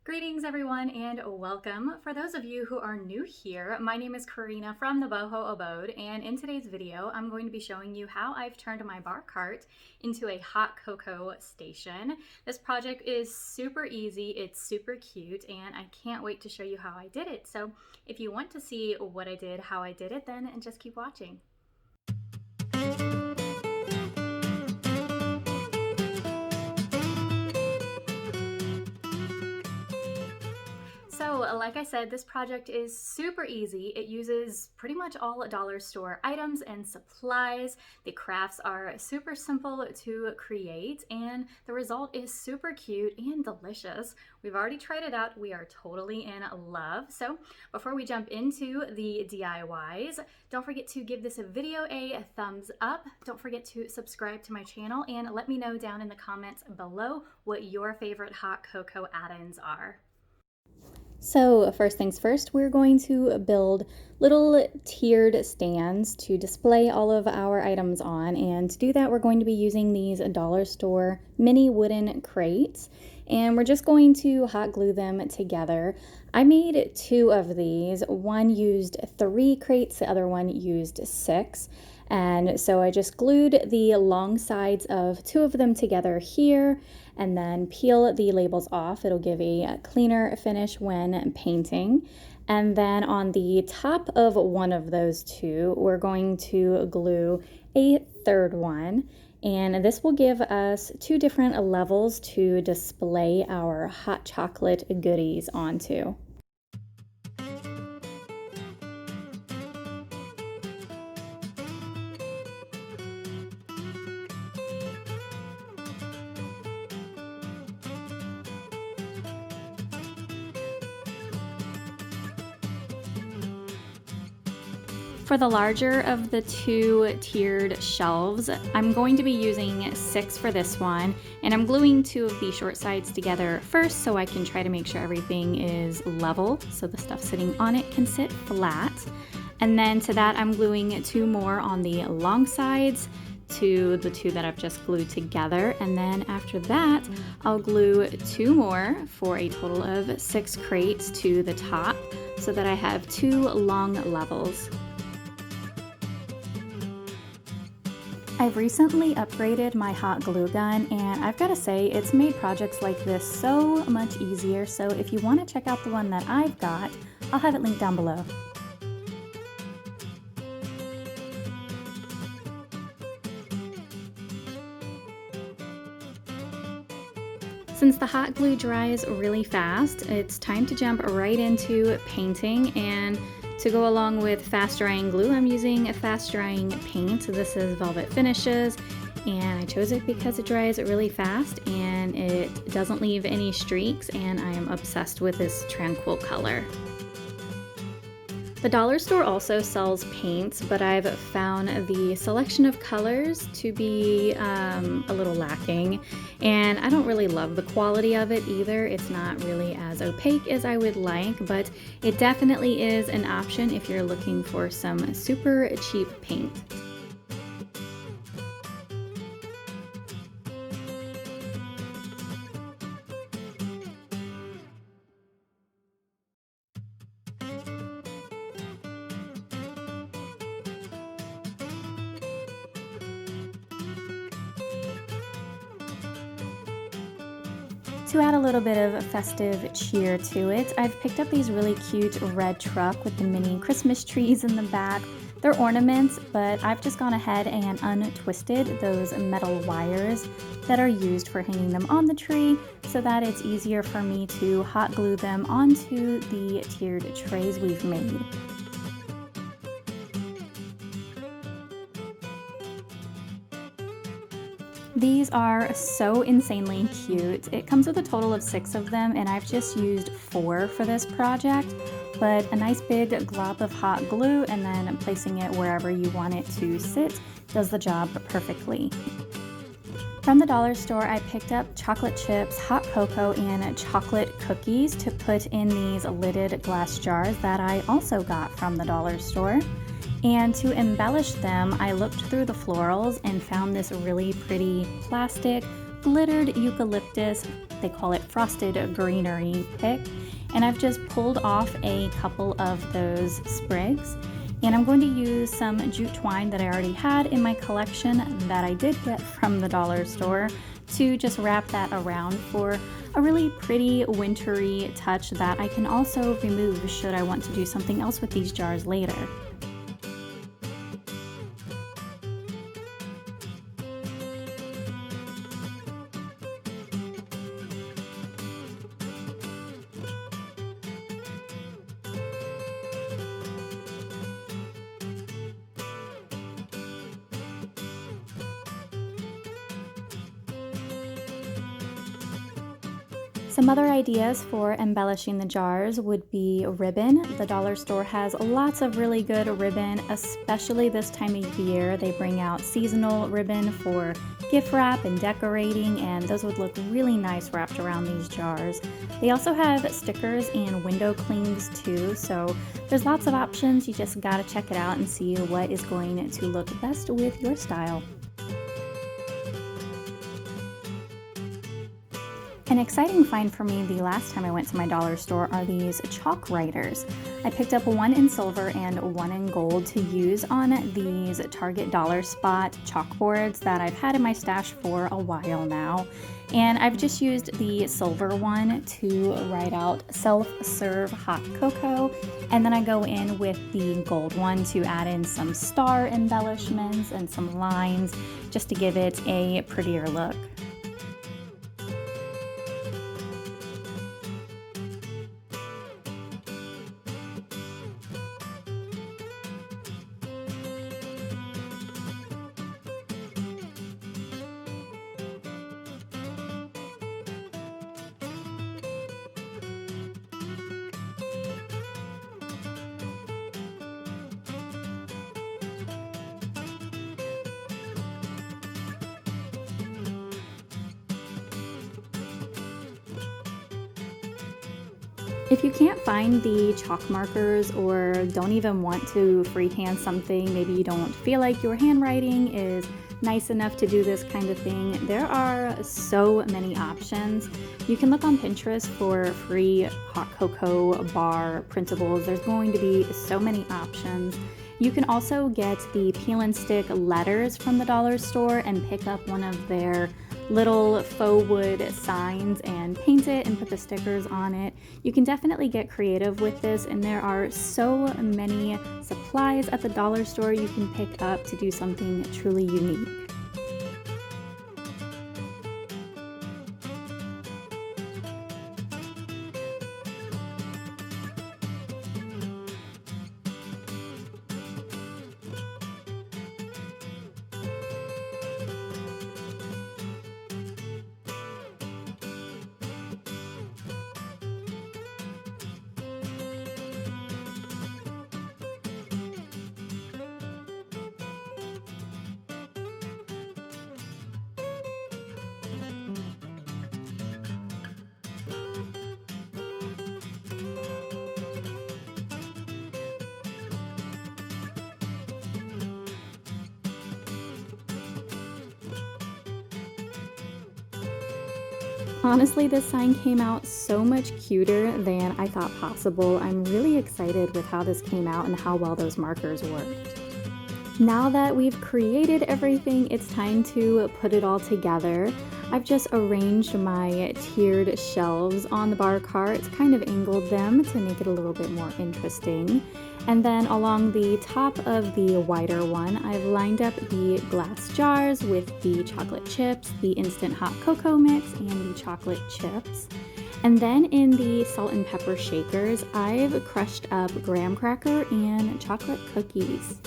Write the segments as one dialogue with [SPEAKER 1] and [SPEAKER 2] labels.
[SPEAKER 1] Greetings everyone and welcome. For those of you who are new here, my name is Karina from the Boho Abode, and in today's video I'm going to be showing you how I've turned my bar cart into a hot cocoa station. This project is super easy, it's super cute, and I can't wait to show you how I did it. So if you want to see what I did, how I did it, then just keep watching. So like I said, this project is super easy. It uses pretty much all dollar store items and supplies. The crafts are super simple to create and the result is super cute and delicious. We've already tried it out. We are totally in love. So before we jump into the DIYs, don't forget to give this video a thumbs up. Don't forget to subscribe to my channel and let me know down in the comments below what your favorite hot cocoa add-ins are. So first things first, we're going to build little tiered stands to display all of our items on, and to do that we're going to be using these dollar store mini wooden crates, and we're just going to hot glue them together. I made 2 of these. One used 3 crates, the other one used 6. And so I just glued the long sides of 2 of them together here and then peel the labels off. It'll give a cleaner finish when painting. And then on the top of one of those 2, we're going to glue a 3rd one. And this will give us 2 different levels to display our hot chocolate goodies onto. For the larger of the 2 tiered shelves, I'm going to be using 6 for this one, and I'm gluing 2 of the short sides together first so I can try to make sure everything is level so the stuff sitting on it can sit flat. And then to that I'm gluing 2 more on the long sides to the 2 that I've just glued together, and then after that I'll glue 2 more for a total of 6 crates to the top so that I have 2 long levels. I've recently upgraded my hot glue gun, and I've got to say it's made projects like this so much easier, so if you want to check out the one that I've got, I'll have it linked down below. Since the hot glue dries really fast, it's time to jump right into painting, and to go along with fast drying glue, I'm using a fast drying paint. This is Velvet Finishes, and I chose it because it dries really fast and it doesn't leave any streaks, and I am obsessed with this tranquil color. The dollar store also sells paints, but I've found the selection of colors to be a little lacking, and I don't really love the quality of it either. It's not really as opaque as I would like, but it definitely is an option if you're looking for some super cheap paint. To add a little bit of festive cheer to it, I've picked up these really cute red truck with the mini Christmas trees in the back. They're ornaments, but I've just gone ahead and untwisted those metal wires that are used for hanging them on the tree so that it's easier for me to hot glue them onto the tiered trays we've made. These are so insanely cute. It comes with a total of 6 of them, and I've just used 4 for this project, but a nice big glob of hot glue and then placing it wherever you want it to sit does the job perfectly. From the dollar store, I picked up chocolate chips, hot cocoa, and chocolate cookies to put in these lidded glass jars that I also got from the dollar store. And to embellish them, I looked through the florals and found this really pretty plastic glittered eucalyptus They call it frosted greenery pick. And I've just pulled off a couple of those sprigs. And I'm going to use some jute twine that I already had in my collection that I did get from the dollar store to just wrap that around for a really pretty wintry touch that I can also remove should I want to do something else with these jars later. Some other ideas for embellishing the jars would be ribbon. The dollar store has lots of really good ribbon, especially this time of year. They bring out seasonal ribbon for gift wrap and decorating, and those would look really nice wrapped around these jars. They also have stickers and window clings too, so there's lots of options. You just gotta check it out and see what is going to look best with your style. An exciting find for me the last time I went to my dollar store are these chalk writers. I picked up one in silver and one in gold to use on these Target Dollar Spot chalkboards that I've had in my stash for a while now. And I've just used the silver one to write out self-serve hot cocoa, and then I go in with the gold one to add in some star embellishments and some lines just to give it a prettier look. If you can't find the chalk markers or don't even want to freehand something, maybe you don't feel like your handwriting is nice enough to do this kind of thing, there are so many options. You can look on Pinterest for free hot cocoa bar printables. There's going to be so many options. You can also get the peel and stick letters from the dollar store and pick up one of their little faux wood signs and paint it and put the stickers on it. You can definitely get creative with this, and there are so many supplies at the dollar store you can pick up to do something truly unique. Honestly, this sign came out so much cuter than I thought possible. I'm really excited with how this came out and how well those markers worked. Now that we've created everything, it's time to put it all together. I've just arranged my tiered shelves on the bar carts, kind of angled them to make it a little bit more interesting. And then along the top of the wider one, I've lined up the glass jars with the chocolate chips, the instant hot cocoa mix, and the chocolate chips. And then in the salt and pepper shakers, I've crushed up graham cracker and chocolate cookies.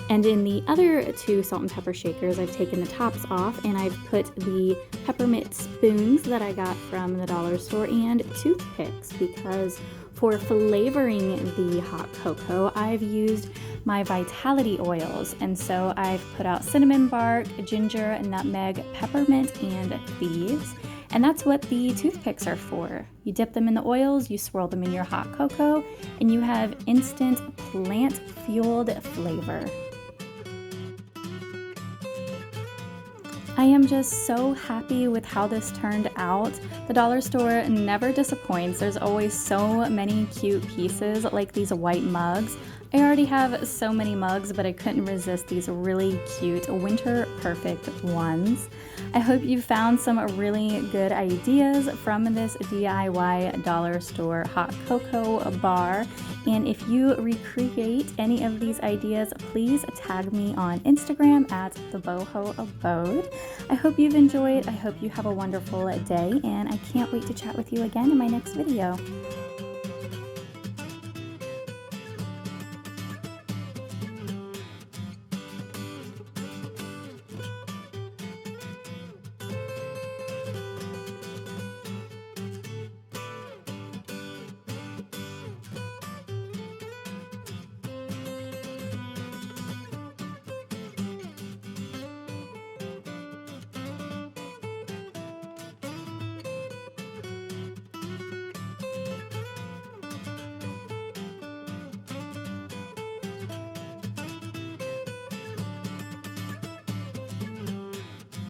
[SPEAKER 1] And in the other two salt and pepper shakers, I've taken the tops off and I've put the peppermint spoons that I got from the dollar store and toothpicks, because for flavoring the hot cocoa, I've used my vitality oils. And so I've put out cinnamon bark, ginger, nutmeg, peppermint, and thieves. And that's what the toothpicks are for. You dip them in the oils, you swirl them in your hot cocoa, and you have instant plant-fueled flavor. I am just so happy with how this turned out. The dollar store never disappoints. There's always so many cute pieces like these white mugs. I already have so many mugs, but I couldn't resist these really cute winter perfect ones. I hope you found some really good ideas from this DIY dollar store hot cocoa bar. And if you recreate any of these ideas, please tag me on Instagram at the Boho Abode. I hope you've enjoyed. I hope you have a wonderful day, and I can't wait to chat with you again in my next video.